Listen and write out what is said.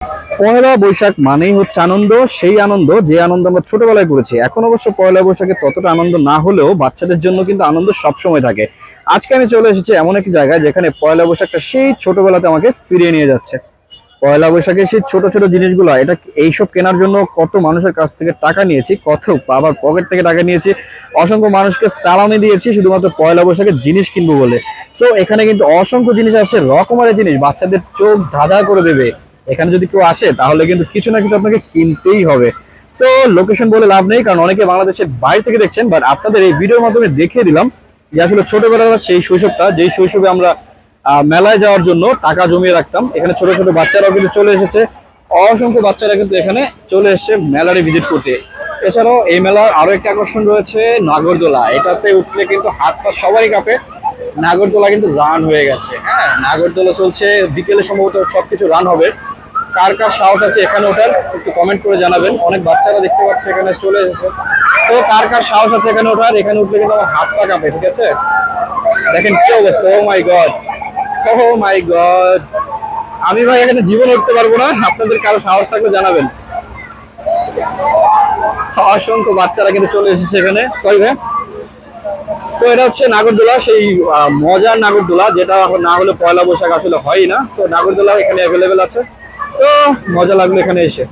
পয়লা বৈশাখ মানেই হচ্ছে আনন্দ, সেই আনন্দ যে আনন্দ আমরা ছোটবেলায় করেছি। এখন অবশ্য পয়লা বৈশাখে ততটা আনন্দ না হলেও বাচ্চাদের জন্য কিন্তু আনন্দ সবসময় থাকে। আজকে আমি চলে এসেছি এমন একটি জায়গায় যেখানে পয়লা বৈশাখটা সেই ছোটবেলাতে আমাকে ফিরিয়ে নিয়ে যাচ্ছে। পয়লা বৈশাখে সেই ছোট ছোট জিনিসগুলো, এটা এইসব কেনার জন্য কত মানুষের কাছ থেকে টাকা নিয়েছি, কত বাবার পকেট থেকে টাকা নিয়েছি, অসংখ্য মানুষকে সালামি দিয়েছি শুধুমাত্র পয়লা বৈশাখের জিনিস কিনবো বলে। সো এখানে কিন্তু অসংখ্য জিনিস আসে, রকমারি জিনিস, বাচ্চাদের চোখ ধাঁধা করে দেবে। এখানে যদি কেউ আসে তাহলে কিন্তু কিছু না কিছু আপনাকে কিনতেই হবে। সো লোকেশন বলে লাভ নেই, কারণ অনেকে বাংলাদেশের বাইরে থেকে দেখছেন, বাট আপনাদের এই ভিডিওর মাধ্যমে দেখিয়ে দিলাম যে আসলে ছোটবেলার সেই শৈশবটা, যেই শৈশবে আমরা মেলায় যাওয়ার জন্য টাকা জমিয়ে রাখতাম। এখানে ছোট ছোট বাচ্চারাও কিন্তু চলে এসেছে, অসংখ্য বাচ্চারা কিন্তু এখানে চলে এসেছে মেলারে ভিজিট করতে। এছাড়াও এই মেলার আরো একটা আকর্ষণ রয়েছে নাগরদোলা। এটাতে উঠলে কিন্তু হাত পা সবারই কাঁপে। নাগরদোলা কিন্তু রান হয়ে গেছে, হ্যাঁ নাগরদোলা চলছে, বিকেলে সম্ভবত সবকিছু রান হবে। কার কার সাহস আছে এখানে ওঠার একটু কমেন্ট করে জানাবেন। অনেক বাচ্চারা দেখতে পাচ্ছে এখানে চলে এসেছে। তো কার কার সাহস আছে এখানে ওঠার? এখানে উঠলে কিন্তু আমার হাত পা কাঁপে, ঠিক আছে? দেখেন কি অবস্থা, ও মাই গড, ও মাই গড। আমি ভাই এখানে জীবন উঠতে পারবো না, আপনাদের কারো সাহস থাকলে জানাবেন। অসংখ্য বাচ্চারা কিন্তু চলে এসেছে এখানে, সরি ভাই। তো এটা হচ্ছে নাগরদোলা, সেই মজার নাগরদোলা, যেটা না হলে পয়লা বৈশাখ আসলে হয় না। তো নাগরদোলা এখানে অ্যাভেলেবেল আছে। তো মজা লাগলো এখানে এসে।